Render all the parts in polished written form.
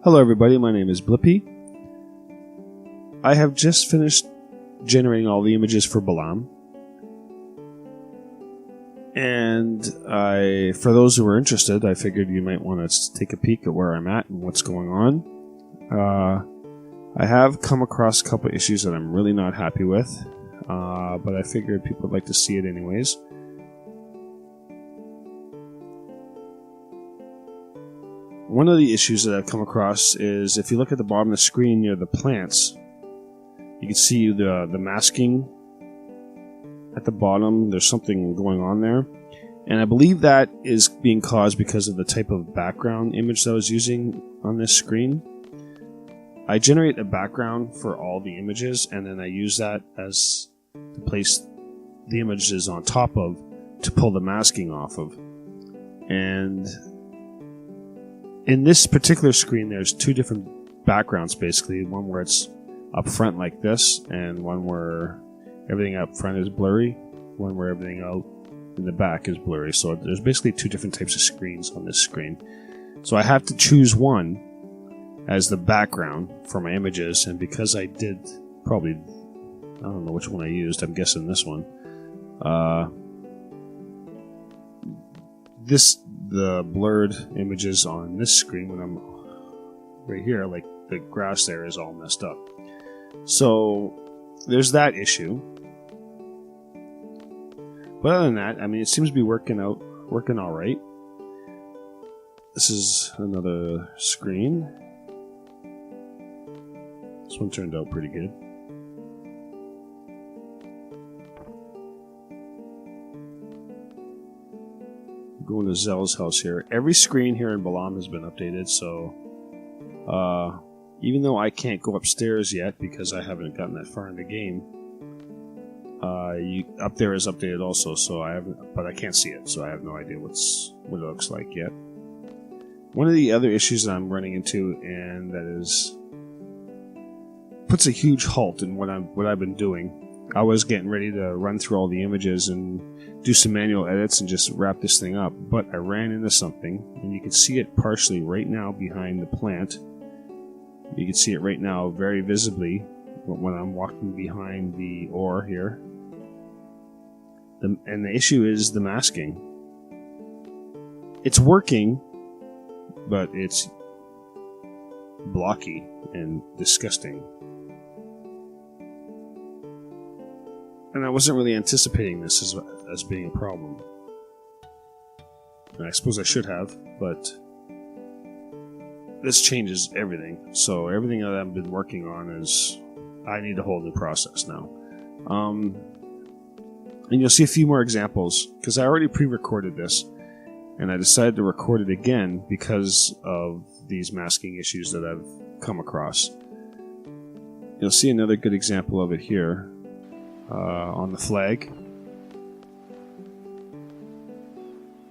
Hello everybody, my name is Blippi. I have just finished generating all the images for Balamb. And for those who are interested, I figured you might want to take a peek at where I'm at and what's going on. I have come across a couple of issues that I'm really not happy with, but I figured people would like to see it anyways. One of the issues that I've come across is if you look at the bottom of the screen near the plants, you can see the masking at the bottom. There's something going on there. And I believe that is being caused because of the type of background image that I was using on this screen. I generate a background for all the images, and then I use that as to place the images on top of to pull the masking off of. And in this particular screen, there's two different backgrounds basically. One where it's up front like this, and one where everything up front is blurry, one where everything out in the back is blurry. So there's basically two different types of screens on this screen. So I have to choose one as the background for my images, and because I did probably, I don't know which one I used, I'm guessing this one. The blurred images on this screen when I'm right here, like the grass there is all messed up. So there's that issue. But other than that, I mean, it seems to be working all right. This is another screen. This one turned out pretty good. Going to Zell's house here. Every screen here in Balamb has been updated, so even though I can't go upstairs yet because I haven't gotten that far in the game, up there is updated also, so but I can't see it, so I have no idea what it looks like yet. One of the other issues that I'm running into, and that puts a huge halt in what I've been doing. I was getting ready to run through all the images and do some manual edits and just wrap this thing up, but I ran into something, and you can see it partially right now behind the plant. You can see it right now very visibly when I'm walking behind the ore here. And the issue is the masking. It's working, but it's blocky and disgusting. And I wasn't really anticipating this as being a problem. And I suppose I should have, but this changes everything. So everything that I've been working on I need a whole new process now. And you'll see a few more examples, because I already pre-recorded this, and I decided to record it again because of these masking issues that I've come across. You'll see another good example of it here. On the flag. You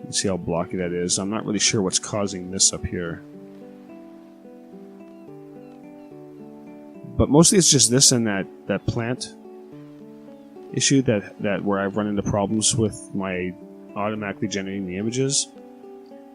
can see how blocky that is. I'm not really sure what's causing this up here. But mostly it's just this and that plant issue that where I've run into problems with my automatically generating the images.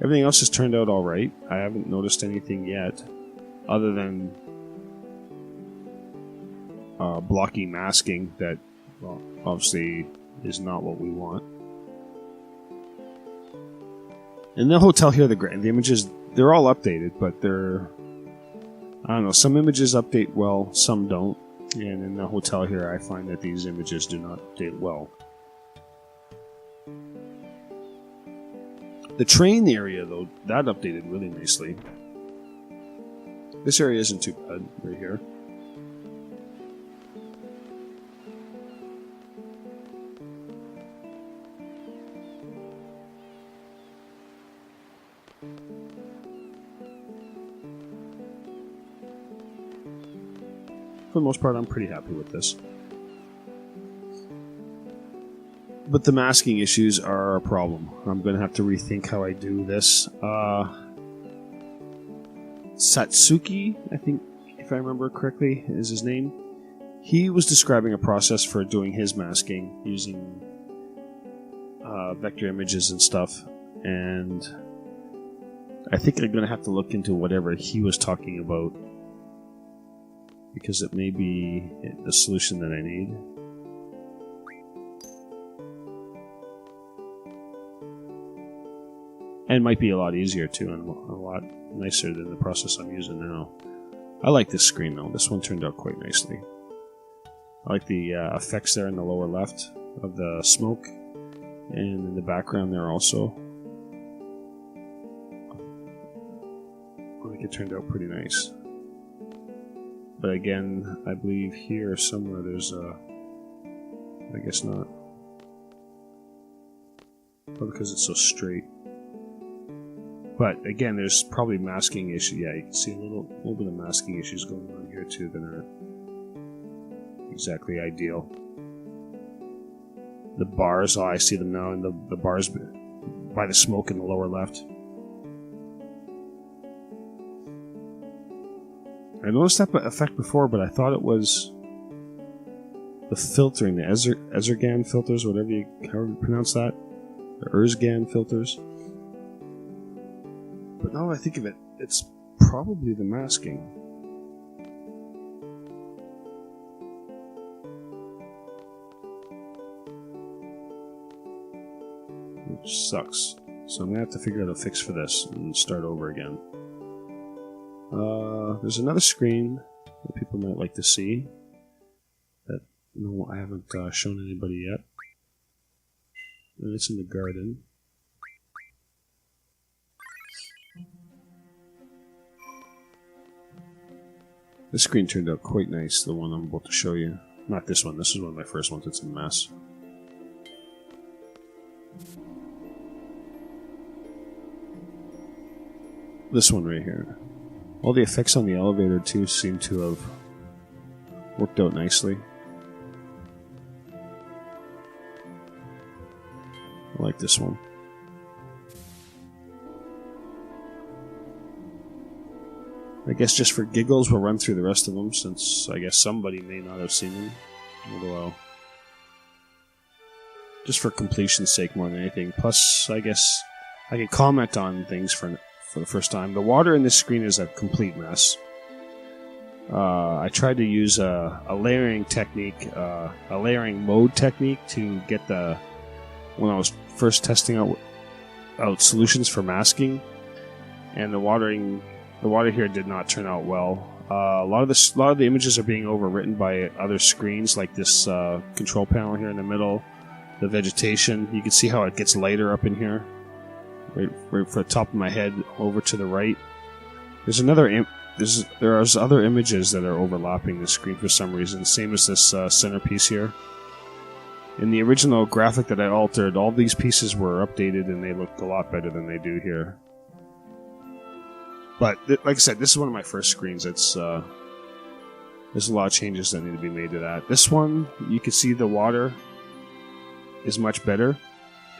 Everything else has turned out alright. I haven't noticed anything yet other than blocky masking that, well, obviously is not what we want. In the hotel here, the images, they're all updated, but I don't know, some images update well, some don't. And in the hotel here, I find that these images do not update well. The train area, though, that updated really nicely. This area isn't too bad, right here. For the most part, I'm pretty happy with this. But the masking issues are a problem. I'm going to have to rethink how I do this. Satsuki, I think, if I remember correctly, is his name. He was describing a process for doing his masking using vector images and stuff. And I think I'm going to have to look into whatever he was talking about, because it may be the solution that I need. And might be a lot easier too, and a lot nicer than the process I'm using now. I like this screen though. This one turned out quite nicely. I like the effects there in the lower left of the smoke, and in the background there also. I think it turned out pretty nice. But again, I believe here somewhere there's a... I guess not. Probably because it's so straight. But again, there's probably masking issues. Yeah, you can see a little bit of masking issues going on here too that aren't exactly ideal. The bars, oh, I see them now, and the bars by the smoke in the lower left. I noticed that effect before, but I thought it was the filtering, the Ezergan filters, however you pronounce that, the Erzgan filters. But now that I think of it, it's probably the masking. Which sucks. So I'm going to have to figure out a fix for this and start over again. There's another screen that people might like to see that no, I haven't shown anybody yet. And it's in the garden. This screen turned out quite nice, the one I'm about to show you. Not this one, this is one of my first ones, it's a mess. This one right here. All the effects on the elevator too seem to have worked out nicely. I like this one. I guess just for giggles, we'll run through the rest of them, since I guess somebody may not have seen them. Although, just for completion's sake more than anything. Plus, I guess I can comment on things for the first time. The water in this screen is a complete mess. I tried to use a layering technique, a layering mode technique to get when I was first testing out solutions for masking, and the water here did not turn out well. A lot of the images are being overwritten by other screens, like this control panel here in the middle, the vegetation. You can see how it gets lighter up in here, right from the top of my head over to the right. There's other images that are overlapping the screen for some reason, same as this centerpiece here. In the original graphic that I altered, all these pieces were updated and they looked a lot better than they do here. But, like I said, this is one of my first screens. There's a lot of changes that need to be made to that. This one, you can see the water is much better.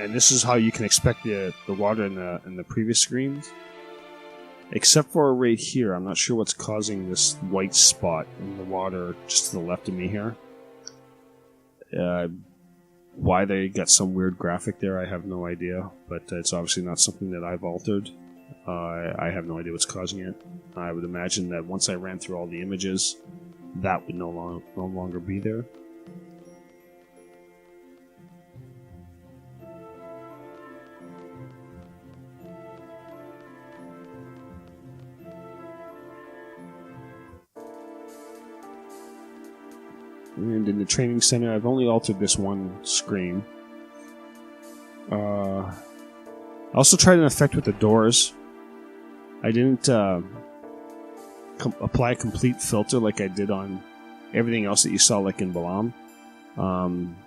And this is how you can expect the water in the previous screens. Except for right here, I'm not sure what's causing this white spot in the water just to the left of me here. Why they got some weird graphic there, I have no idea. But it's obviously not something that I've altered. I have no idea what's causing it. I would imagine that once I ran through all the images, that would no longer be there. And in the training center, I've only altered this one screen. I also tried an effect with the doors. I didn't apply a complete filter like I did on everything else that you saw, like in Balamb.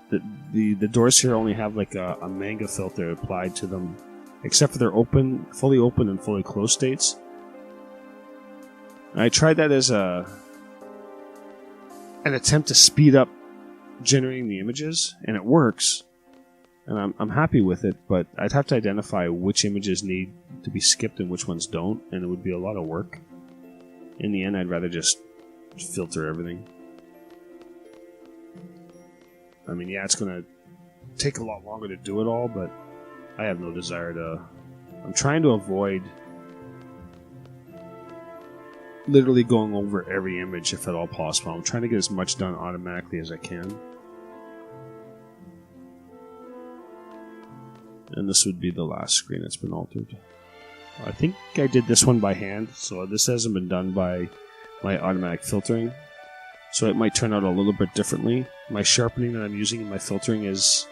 The doors here only have like a manga filter applied to them, except for their fully open and fully closed states. I tried that as an attempt to speed up generating the images, and it works. And I'm happy with it, but I'd have to identify which images need to be skipped and which ones don't, and it would be a lot of work. In the end, I'd rather just filter everything. I mean, yeah, it's going to take a lot longer to do it all, but I have no desire to... I'm trying to avoid literally going over every image if at all possible. I'm trying to get as much done automatically as I can. And this would be the last screen that's been altered. I think I did this one by hand, so this hasn't been done by my automatic filtering. So it might turn out a little bit differently. My sharpening that I'm using in my filtering is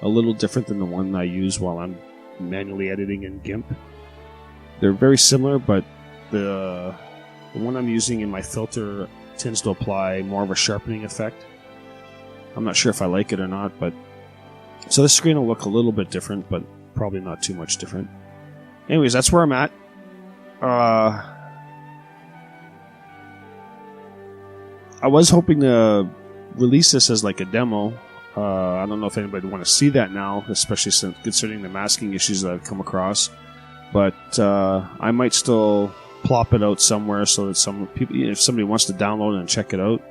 a little different than the one I use while I'm manually editing in GIMP. They're very similar, but the one I'm using in my filter tends to apply more of a sharpening effect. I'm not sure if I like it or not, but so this screen will look a little bit different, but probably not too much different. Anyways, that's where I'm at. I was hoping to release this as like a demo. I don't know if anybody would want to see that now, especially since considering the masking issues that I've come across. But I might still plop it out somewhere so that some people, if somebody wants to download it and check it out,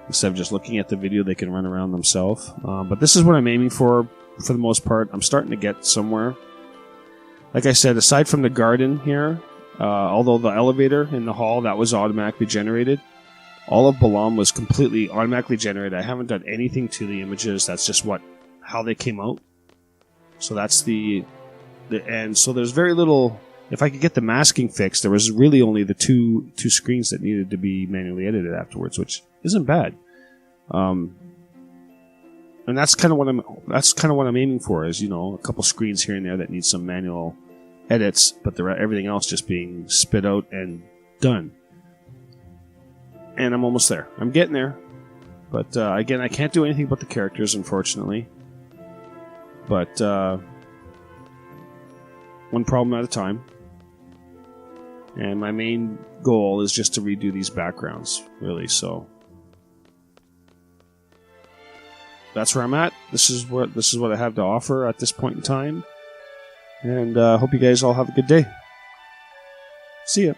instead of just looking at the video, they can run around themselves. But this is what I'm aiming for the most part. I'm starting to get somewhere. Like I said, aside from the garden here, although the elevator in the hall, that was automatically generated, all of Balamb was completely automatically generated. I haven't done anything to the images. That's just how they came out. So that's the end. So there's very little. If I could get the masking fixed, there was really only the two screens that needed to be manually edited afterwards, which isn't bad. And that's kind of what I'm aiming for, is, you know, a couple screens here and there that need some manual edits, but everything else just being spit out and done. And I'm almost there. I'm getting there. But again, I can't do anything but the characters, unfortunately. But one problem at a time. And my main goal is just to redo these backgrounds, really. So that's where I'm at. This is what I have to offer at this point in time. And hope you guys all have a good day. See ya.